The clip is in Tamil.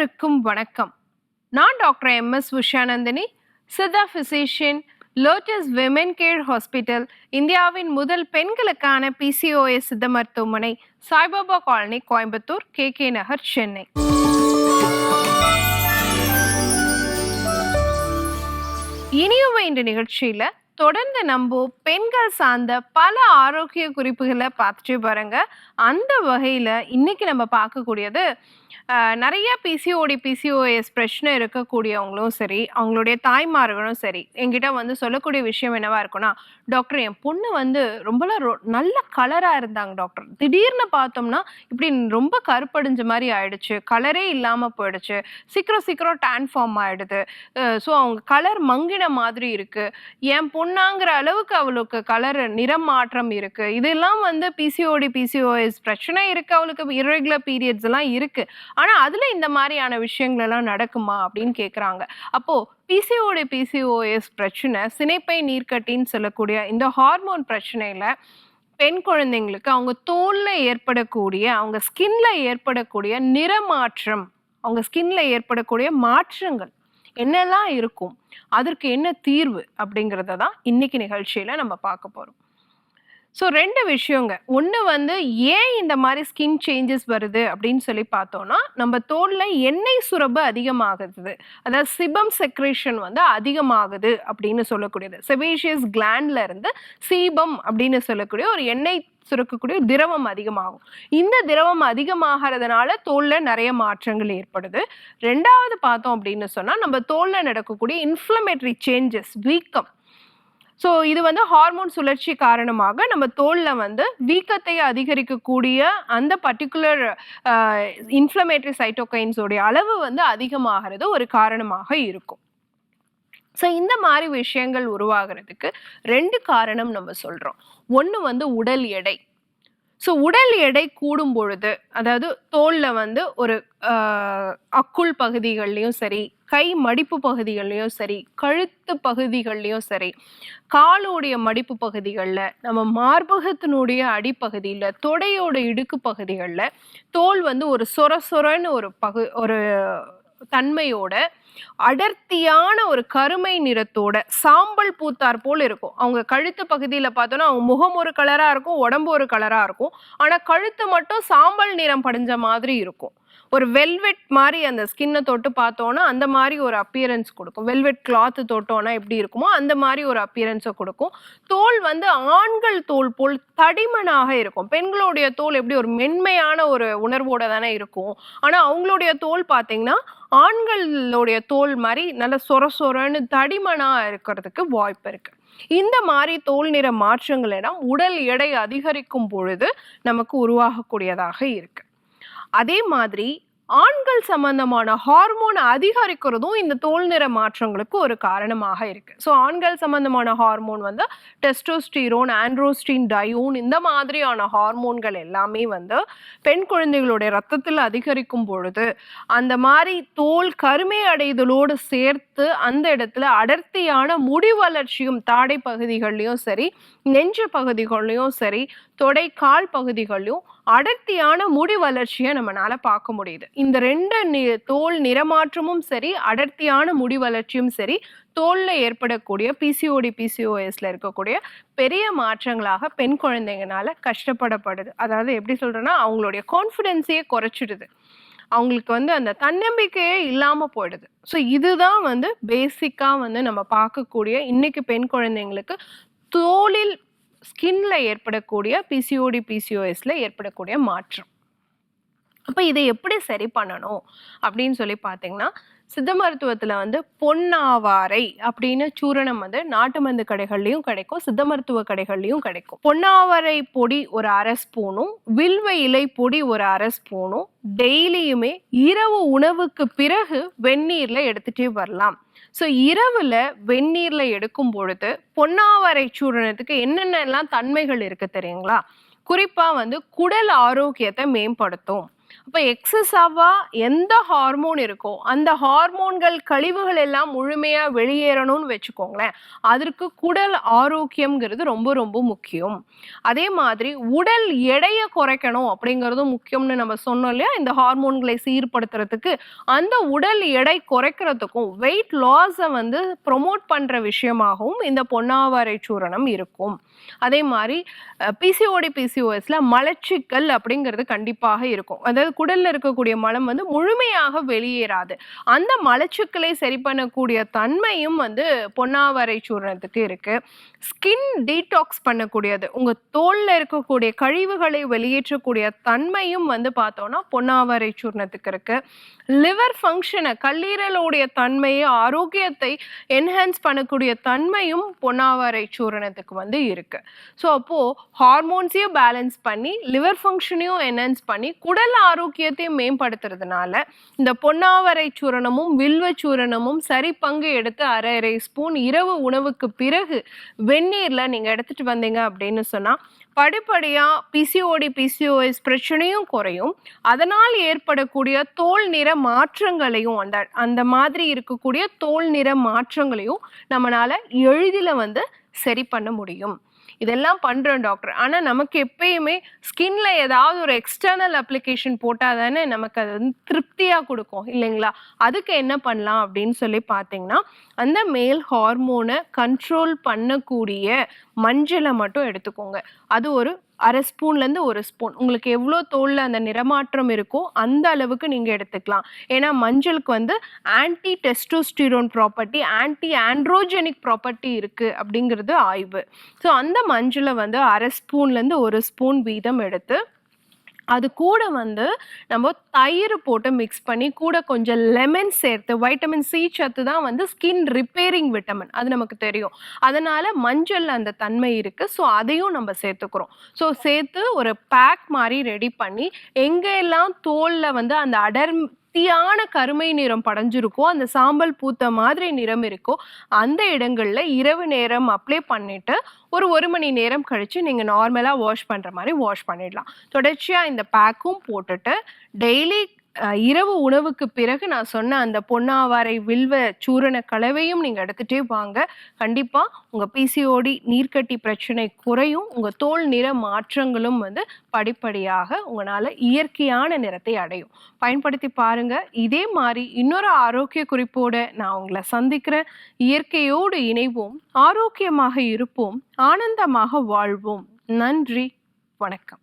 அனைவருக்கும் வணக்கம். நான் doctor MS. Usha Nandhini, Siddha physician, lotus women care hospital, இந்தியாவின் முதல் பெண்களுக்கான பிசிஓஎஸ் சித்த மருத்துவமனை, சாய்பாபா காலனி, கோயம்புத்தூர், கே நகர், சென்னை. இனியுவை இந்த நிகழ்ச்சியில தொடர்ந்து நம்ம பெண்கள் சார்ந்த பல ஆரோக்கிய குறிப்புகளை பார்த்துட்டு பாருங்க. அந்த வகையில இன்னைக்கு நம்ம பார்க்கக்கூடியது நிறைய பிசிஓஎஸ் பிரச்சனை இருக்கக்கூடியவங்களும் சரி, அவங்களுடைய தாய்மார்களும் சரி, என்கிட்ட வந்து சொல்லக்கூடிய விஷயம் என்னவா இருக்குன்னா, டாக்டர் என் பொண்ணு வந்து நல்ல கலரா இருந்தாங்க டாக்டர், திடீர்னு பார்த்தோம்னா இப்படி ரொம்ப கருப்படிஞ்ச மாதிரி ஆயிடுச்சு, கலரே இல்லாம போயிடுச்சு, சீக்கிரம் டேன் ஃபார்ம் ஆயிடுது, ஸோ அவங்க கலர் மங்கின மாதிரி இருக்கு, என் பொண்ணாங்கிற அளவுக்கு அவளுக்கு கலர் நிறம் மாற்றம் இருக்கு, இதெல்லாம் வந்து பிசிஓஎஸ் பிரச்சனை இருக்கு, அவளுக்கு இர்ரெகுலர் பீரியட்ஸ் எல்லாம் இருக்கு, ஆனா அதுல இந்த மாதிரியான விஷயங்கள் எல்லாம் நடக்குமா அப்படின்னு கேக்குறாங்க. அப்போ பிசிஓஎஸ் பிரச்சனை, சினைப்பை நீர்க்கட்டின்னு சொல்லக்கூடிய இந்த ஹார்மோன் பிரச்சனையில பெண் குழந்தைங்களுக்கு அவங்க தோல்ல ஏற்படக்கூடிய, அவங்க ஸ்கின்ல ஏற்படக்கூடிய நிறமாற்றம், அவங்க ஸ்கின்ல ஏற்படக்கூடிய மாற்றங்கள் என்னெல்லாம் இருக்கும், அதற்கு என்ன தீர்வு அப்படிங்கிறத தான் இன்னைக்கு நிகழ்ச்சியில நம்ம பார்க்க போறோம். ஸோ 2 விஷயங்க. ஒன்று வந்து ஏன் இந்த மாதிரி ஸ்கின் சேஞ்சஸ் வருது அப்படின்னு சொல்லி பார்த்தோம்னா, நம்ம தோல்ல எண்ணெய் சுரப்பு அதிகமாகுது, அதாவது சிபம் செக்ரேஷன் வந்து அதிகமாகுது அப்படின்னு சொல்லக்கூடியது. செபேஷியஸ் கிளாண்ட்ல இருந்து சீபம் அப்படின்னு சொல்லக்கூடிய ஒரு எண்ணெய் சுரக்கக்கூடிய திரவம் அதிகமாகும். இந்த திரவம் அதிகமாகிறதுனால தோல்ல நிறைய மாற்றங்கள் ஏற்படுது. 2வது பார்த்தோம் அப்படின்னு சொன்னா, நம்ம தோல்ல நடக்கக்கூடிய இன்ஃப்ளமேட்டரி சேஞ்சஸ், வீக்கம். ஸோ இது வந்து ஹார்மோன் சுழற்சி காரணமாக நம்ம தோல்ல வந்து வீக்கத்தை அதிகரிக்கக்கூடிய அந்த பர்டிகுலர் இன்ஃப்ளமேட்டரி சைட்டோகைன்ஸோடைய அளவு வந்து அதிகமாகிறது ஒரு காரணமாக இருக்கும். ஸோ இந்த மாதிரி விஷயங்கள் உருவாகிறதுக்கு 2 காரணம் நம்ம சொல்றோம். ஒன்று வந்து உடல் எடை. ஸோ உடல் எடை கூடும் பொழுது, அதாவது தோல்ல வந்து ஒரு அக்குள் பகுதிகள்லையும் சரி, கை மடிப்பு பகுதிகள்லையும் சரி, கழுத்து பகுதிகள்லையும் சரி, காலோடைய மடிப்பு பகுதிகளில், நம்ம மார்பகத்தினுடைய அடிப்பகுதியில், தொடையோட இடுக்கு பகுதிகளில் தோல் வந்து ஒரு சொரன்னு ஒரு தன்மையோட, அடர்த்தியான ஒரு கருமை நிறத்தோட, சாம்பல் பூத்தார் போல் இருக்கும். அவங்க கழுத்து பகுதியில் பார்த்தோன்னா அவங்க முகம் ஒரு கலரா இருக்கும், உடம்பு ஒரு கலரா இருக்கும், ஆனா கழுத்து மட்டும் சாம்பல் நிறம் படிஞ்ச மாதிரி இருக்கும். ஒரு வெல்வெட் மாதிரி அந்த ஸ்கின்னை தொட்டு பார்த்தோன்னா அந்த மாதிரி ஒரு அப்பியரன்ஸ் கொடுக்கும். வெல்வெட் கிளாத் தொட்டோன்னா எப்படி இருக்குமோ அந்த மாதிரி ஒரு அப்பியரன்ஸை கொடுக்கும். தோல் வந்து ஆண்கள் தோல் போல் தடிமனாக இருக்கும். பெண்களுடைய தோல் எப்படி ஒரு மென்மையான ஒரு உணர்வோட தானே இருக்கும், ஆனா அவங்களுடைய தோல் பார்த்தீங்கன்னா ஆண்களுடைய தோல் மாதிரி நல்ல சொரன்னு தடிமனா இருக்கிறதுக்கு வாய்ப்பு இருக்கு. இந்த மாதிரி தோல் நிற மாற்றங்கள் எல்லாம் உடல் எடை அதிகரிக்கும் பொழுது நமக்கு உருவாகக்கூடியதாக இருக்கு. அதே மாதிரி ஆண்கள் சம்பந்தமான ஹார்மோன் அதிகரிக்கிறதும் இந்த தோல் நிற மாற்றங்களுக்கு ஒரு காரணமாக இருக்கு. ஸோ ஆண்கள் சம்பந்தமான ஹார்மோன் வந்து டெஸ்டோஸ்டிரோன், ஆண்ட்ரோஸ்டின், டயோன், இந்த மாதிரியான ஹார்மோன்கள் எல்லாமே வந்து பெண் குழந்தைகளுடைய ரத்தத்தில் அதிகரிக்கும் பொழுது அந்த மாதிரி தோல் கருமை அடைதலோடு சேர்த்து அந்த இடத்துல அடர்த்தியான முடி வளர்ச்சியும் தாடை பகுதிகள்லையும் சரி, நெஞ்சு பகுதிகள்லையும் சரி, தொடை கால் பகுதிகளையும் அடர்த்தியான முடி வளர்ச்சியை நம்மளால பார்க்க முடியுது. இந்த 2 தோல் நிறமாற்றமும் சரி, அடர்த்தியான முடி வளர்ச்சியும் சரி, தோல்ல ஏற்படக்கூடிய பிசிஓஎஸ்ல இருக்கக்கூடிய பெரிய மாற்றங்களாக பெண் குழந்தைங்கனால கஷ்டப்படப்படுது. அதாவது எப்படி சொல்றேன்னா, அவங்களுடைய கான்ஃபிடென்ஸையே குறைச்சிடுது, அவங்களுக்கு வந்து அந்த தன்னம்பிக்கையே இல்லாம போயிடுது. ஸோ இதுதான் வந்து பேசிக்கா வந்து நம்ம பார்க்கக்கூடிய இன்னைக்கு பெண் குழந்தைங்களுக்கு தோலில், ஸ்கின்ல ஏற்படக்கூடிய பிசிஓஎஸ்ல ஏற்படக்கூடிய மாற்றம். அப்ப இதை எப்படி சரி பண்ணணும் அப்படின்னு சொல்லி பார்த்தீங்கன்னா, சித்த மருத்துவத்துல வந்து பொன்னாவாரை அப்படின்னு சூரணம் வந்து நாட்டு மருந்து கடைகள்லையும் கிடைக்கும், சித்த மருத்துவ கடைகள்லையும் கிடைக்கும். பொன்னாவாரை பொடி ஒரு 1/2 ஸ்பூனும், வில்வ இலை பொடி ஒரு 1/2 ஸ்பூனும் டெய்லியுமே இரவு உணவுக்கு பிறகு வெந்நீர்ல எடுத்துட்டே வரலாம். ஸோ இரவுல வெந்நீர்ல எடுக்கும் பொழுது பொன்னாவாரை சூரணத்துக்கு என்னென்னலாம் தன்மைகள் இருக்கு தெரியுங்களா? குறிப்பா வந்து குடல் ஆரோக்கியத்தை மேம்படுத்தும். அப்ப எக்ஸஸாவா எந்த ஹார்மோன் இருக்கோ அந்த ஹார்மோன்கள் கழிவுகள் எல்லாம் முழுமையா வெளியேறணும்னு வச்சுக்கோங்களேன். அதற்கு குடல் ஆரோக்கியம்ங்கிறது ரொம்ப ரொம்ப முக்கியம். அதே மாதிரி உடல் எடையை குறைக்கணும் அப்படிங்கிறதும் முக்கியம்னு நம்ம சொன்னோம் இல்லையா, இந்த ஹார்மோன்களை சீர்படுத்துறதுக்கு. அந்த உடல் எடை குறைக்கிறதுக்கும் வெயிட் லாஸை வந்து ப்ரொமோட் பண்ற விஷயமாகவும் இந்த பொன்னாவரை சூரணம் இருக்கும். அதே மாதிரி பிசிஓடி பிசிஓஎஸ்ல மலச்சிக்கல் அப்படிங்கிறது கண்டிப்பாக இருக்கும். அதாவது குடல்ல இருக்கக்கூடிய மலம் வந்து முழுமையாக வெளியேறாது. அந்த மலச்சிக்கலை சரி பண்ணக்கூடிய தன்மையும் வந்து பொன்னாவரை சூரணத்துக்கு இருக்கு. ஸ்கின் டீடாக்ஸ் பண்ணக்கூடியது, உங்க தோல்ல இருக்கக்கூடிய கழிவுகளை வெளியேற்றக்கூடிய தன்மையும் வந்து பார்த்தோம்னா பொன்னாவரை சூர்ணத்துக்கு இருக்கு. லிவர் ஃபங்க்ஷனை, கல்லீரலுடைய தன்மையை, ஆரோக்கியத்தை என்ஹான்ஸ் பண்ணக்கூடிய தன்மையும் பொன்னாவரை சூரணத்துக்கு வந்து இருக்கு. ஸோ அப்போ ஹார்மோன்ஸையும் பேலன்ஸ் பண்ணி லிவர் ஃபங்க்ஷனையும் என்ஹான்ஸ் பண்ணி குடல் ஆரோக்கியத்தையும் மேம்படுத்துறதுனால இந்த பொன்னாவரை சூரணமும் வில்வ சூரணமும் சரி பங்கு எடுத்து அரை அரை ஸ்பூன் இரவு உணவுக்கு பிறகு வெந்நீர்ல நீங்க எடுத்துட்டு வந்தீங்க அப்படின்னு சொன்னா படிப்படியா பிசிஓடி பிசிஓஎஸ் பிரச்சனையும் குறையும். அதனால் ஏற்படக்கூடிய தோல் நிற மாற்றங்களையும் அந்த மாதிரி இருக்கக்கூடிய தோல் நிற மாற்றங்களையும் நம்மளால எளிதில் வந்து சரி பண்ண முடியும். இதெல்லாம் பண்றோம் டாக்டர். ஆனா நமக்கு எப்பயுமே ஸ்கின்ல ஏதாவது ஒரு எக்ஸ்டர்னல் அப்ளிகேஷன் போட்டால் தானே நமக்கு அது வந்து திருப்தியாக கொடுக்கும் இல்லைங்களா? அதுக்கு என்ன பண்ணலாம் அப்படின்னு சொல்லி பார்த்தீங்கன்னா, அந்த மேல் ஹார்மோனை கண்ட்ரோல் பண்ணக்கூடிய மஞ்சளை மட்டும் எடுத்துக்கோங்க. அது ஒரு அரை ஸ்பூன்லேருந்து ஒரு ஸ்பூன், உங்களுக்கு எவ்வளோ தோலில் அந்த நிறமாற்றம் இருக்கோ அந்த அளவுக்கு நீங்கள் எடுத்துக்கலாம். ஏன்னா மஞ்சளுக்கு வந்து anti testosterone property, anti androgenic property இருக்குது அப்படிங்கிறது ஆய்வு. ஸோ அந்த மஞ்சளை வந்து அரை ஸ்பூன்லேருந்து ஒரு ஸ்பூன் வீதம் எடுத்து அது கூட வந்து நம்ம தயிர் போட்டு மிக்ஸ் பண்ணி கூட கொஞ்சம் லெமன் சேர்த்து, வைட்டமின் சி சத்து தான் வந்து ஸ்கின் ரிப்பேரிங் விட்டமின், அது நமக்கு தெரியும். அதனால மஞ்சள் அந்த தன்மை இருக்கு. ஸோ அதையும் நம்ம சேர்த்துக்கிறோம். ஸோ சேர்த்து ஒரு பேக் மாதிரி ரெடி பண்ணி எங்கெல்லாம் தோல்ல வந்து அந்த அடர்த்தியான கருமை நிறம் படைஞ்சிருக்கோ, அந்த சாம்பல் பூத்த மாதிரி நிறம் இருக்கோ அந்த இடங்கள்ல இரவு நேரம் அப்ளை பண்ணிட்டு ஒரு மணி நேரம் கழிச்சு நீங்க நார்மலா வாஷ் பண்ற மாதிரி வாஷ் பண்ணிடலாம். தொடர்ச்சியா இந்த பேக்கும் போட்டுட்டு டெய்லி இரவு உணவுக்கு பிறகு நான் சொன்ன அந்த பொன்னாவாரை வில்வ சூரண கலவையும் நீங்க எடுத்துட்டே வாங்க. கண்டிப்பா உங்க பிசிஓடி நீர்க்கட்டி பிரச்சனை குறையும். உங்க தோல் நிற மாற்றங்களும் வந்து படிப்படியாக உங்களால இயற்கையான நிறத்தை அடையும். பயன்படுத்தி பாருங்க. இதே மாதிரி இன்னொரு ஆரோக்கிய குறிப்போட நான் உங்களை சந்திக்கிறேன். இயற்கையோடு இணைவோம், ஆரோக்கியமாக இருப்போம், ஆனந்தமாக வாழ்வோம். நன்றி, வணக்கம்.